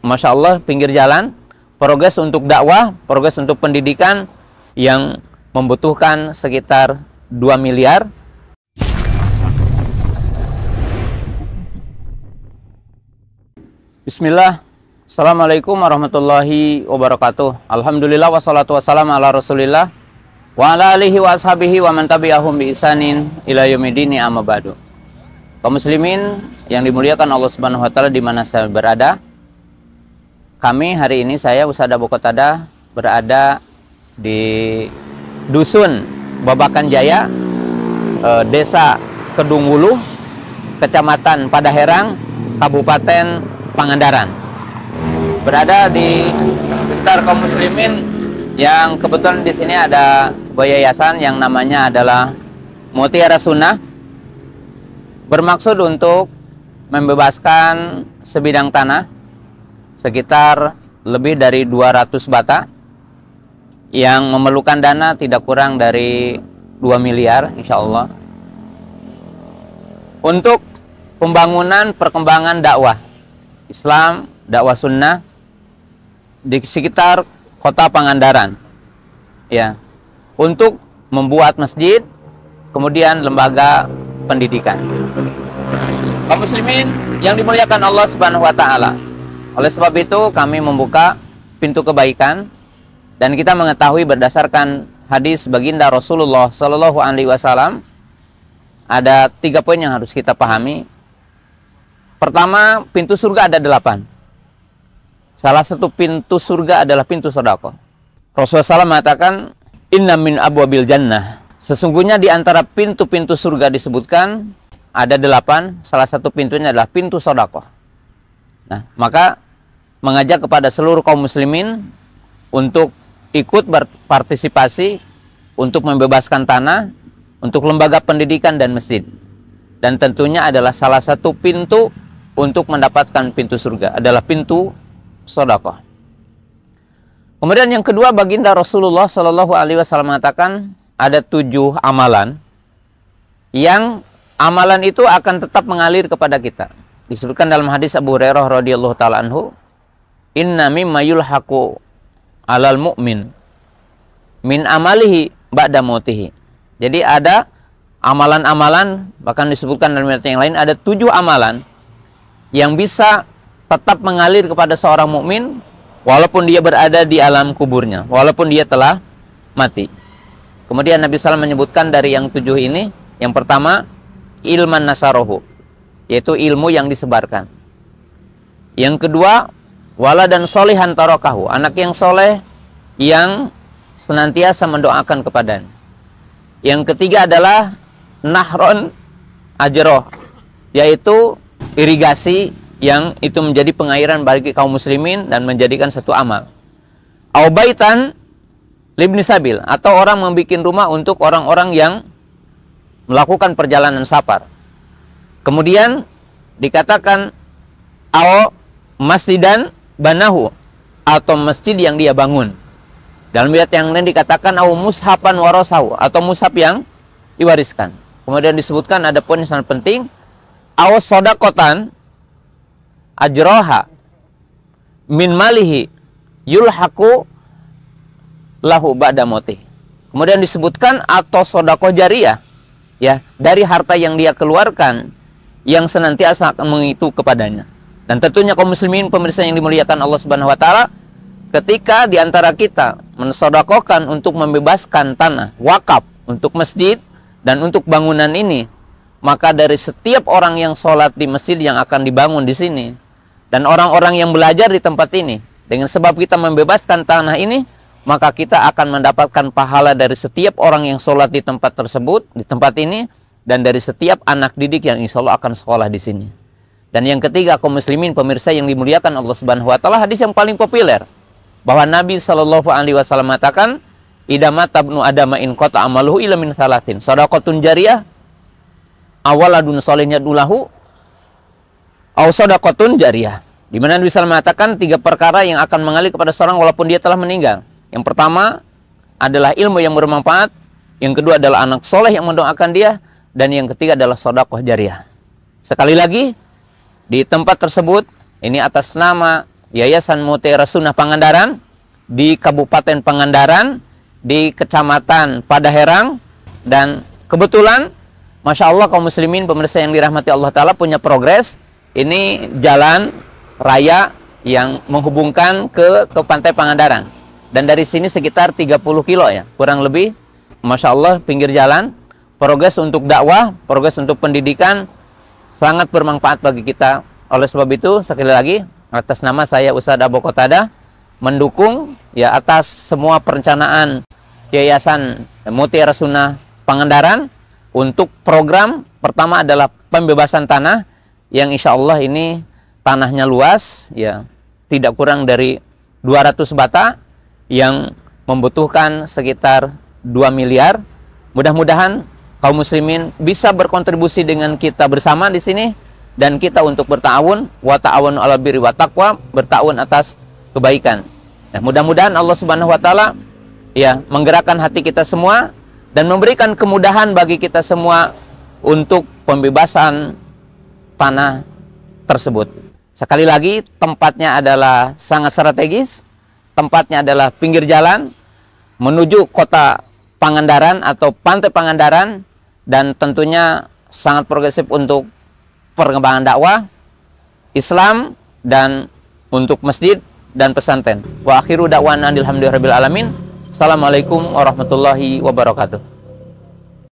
Masya Allah, pinggir jalan, progres untuk dakwah, progres untuk pendidikan yang membutuhkan sekitar 2 miliar. Bismillah. Assalamualaikum warahmatullahi wabarakatuh. Alhamdulillah wassalatu wassalamu ala Rasulillah wa ala alihi wa ashabihi wa man tabi'ahum bi ihsanin ila yaumil amma ba'du. Kaum muslimin yang dimuliakan Allah Subhanahu wa taala di mana saya berada. Kami hari ini, saya Ustadz Abu Qatada, berada di Dusun Babakan Jaya, Desa Kedung Wuluh, Kecamatan Padaherang, Kabupaten Pangandaran. Berada di sekitar kaum muslimin yang kebetulan di sini ada sebuah yayasan yang namanya adalah Mutiara Sunnah, bermaksud untuk membebaskan sebidang tanah sekitar lebih dari 200 bata yang memerlukan dana tidak kurang dari 2 miliar insya Allah untuk pembangunan perkembangan dakwah Islam, dakwah sunnah di sekitar kota Pangandaran, ya, untuk membuat masjid, kemudian lembaga pendidikan. Kaum muslimin yang dimuliakan Allah Subhanahu wa taala, oleh sebab itu kami membuka pintu kebaikan, dan kita mengetahui berdasarkan hadis baginda Rasulullah Sallallahu Alaihi Wasallam ada 3 poin yang harus kita pahami. Pertama, pintu surga ada 8. Salah satu pintu surga adalah pintu sedekah. Rasulullah SAW mengatakan, Inna min abwabil jannah. Sesungguhnya di antara pintu-pintu surga disebutkan ada 8. Salah satu pintunya adalah pintu sedekah. Nah, maka mengajak kepada seluruh kaum muslimin untuk ikut berpartisipasi untuk membebaskan tanah untuk lembaga pendidikan dan masjid. Dan tentunya adalah salah satu pintu untuk mendapatkan pintu surga adalah pintu sedekah. Kemudian yang kedua, baginda Rasulullah Sallallahu Alaihi Wasallam mengatakan ada 7 amalan yang amalan itu akan tetap mengalir kepada kita. Disebutkan dalam hadis Abu Hurairah radhiyallahu taala anhu, Inna mimma yulhaqu alal mu'min min amalihi ba'da mautihi. Jadi ada amalan-amalan, bahkan disebutkan dalam ayat yang lain ada 7 amalan yang bisa tetap mengalir kepada seorang mukmin walaupun dia berada di alam kuburnya, walaupun dia telah mati. Kemudian Nabi SAW menyebutkan dari yang 7 ini, yang pertama ilman nasarohu, yaitu ilmu yang disebarkan. Yang kedua, waladan solihan tarokahu, anak yang soleh yang senantiasa mendoakan kepadanya. Yang ketiga adalah nahron ajroh, yaitu irigasi yang itu menjadi pengairan bagi kaum muslimin dan menjadikan satu amal. Aubaitan libni sabil, atau orang membuat rumah untuk orang-orang yang melakukan perjalanan safar. Kemudian dikatakan au masjidan banahu, atau masjid yang dia bangun. Dalam ayat yang lain dikatakan au mushafan warasahu, atau mushaf yang diwariskan. Kemudian disebutkan ada poin yang sangat penting, au sodakotan ajroha min malihi yulhaku lahu ba'da motih. Kemudian disebutkan atau sodakoh jariyah, ya, dari harta yang dia keluarkan yang senantiasa akan mengitu kepadanya. Dan tentunya kaum muslimin pemirsa yang dimuliakan Allah Subhanahu wa taala, ketika di antara kita mensodakohkan untuk membebaskan tanah wakaf untuk masjid dan untuk bangunan ini, maka dari setiap orang yang sholat di masjid yang akan dibangun di sini dan orang-orang yang belajar di tempat ini, dengan sebab kita membebaskan tanah ini, maka kita akan mendapatkan pahala dari setiap orang yang sholat di tempat tersebut, di tempat ini, dan dari setiap anak didik yang insya Allah akan sekolah di sini. Dan yang ketiga, kaum muslimin pemirsa yang dimuliakan Allah Subhanahu wa taala, hadis yang paling populer bahwa Nabi Shallallahu Alaihi Wasallam mengatakan, idama tabnu adama in kota amaluhu ila min salatin, sadaqatun jariyah, awaladun solehnya dulahu, au sadaqatun jariyah. Di mana Nabi SAW mengatakan 3 perkara yang akan mengalir kepada seorang walaupun dia telah meninggal. Yang pertama adalah ilmu yang bermanfaat, yang kedua adalah anak soleh yang mendoakan dia, dan yang ketiga adalah sedekah jariyah. Sekali lagi, di tempat tersebut, ini atas nama Yayasan Mutiara Sunnah Pangandaran di Kabupaten Pangandaran, di Kecamatan Padaherang, dan kebetulan Masya Allah kaum muslimin pemirsa yang dirahmati Allah Ta'ala punya progres. Ini jalan raya yang menghubungkan ke Pantai Pangandaran, dan dari sini sekitar 30 kilo ya, kurang lebih. Masya Allah, pinggir jalan, progres untuk dakwah, progres untuk pendidikan, sangat bermanfaat bagi kita. Oleh sebab itu, sekali lagi, atas nama saya Ustadz Abu Qatadah, mendukung ya atas semua perencanaan Yayasan Mutiara Sunnah Pangandaran untuk program pertama adalah pembebasan tanah, yang insya Allah ini tanahnya luas, ya tidak kurang dari 200 bata, yang membutuhkan sekitar 2 miliar. Mudah-mudahan kaum muslimin bisa berkontribusi dengan kita bersama di sini, dan kita untuk berta'awun, wa ta'awunu 'alal birri wa taqwa, berta'awun atas kebaikan. Nah, mudah-mudahan Allah Subhanahu wa taala ya menggerakkan hati kita semua dan memberikan kemudahan bagi kita semua untuk pembebasan tanah tersebut. Sekali lagi, tempatnya adalah sangat strategis. Tempatnya adalah pinggir jalan menuju kota Pangandaran atau Pantai Pangandaran, dan tentunya sangat progresif untuk perkembangan dakwah Islam dan untuk masjid dan pesantren. Wa akhiru da'wana alhamdulillahirabbil alamin. Assalamualaikum warahmatullahi wabarakatuh.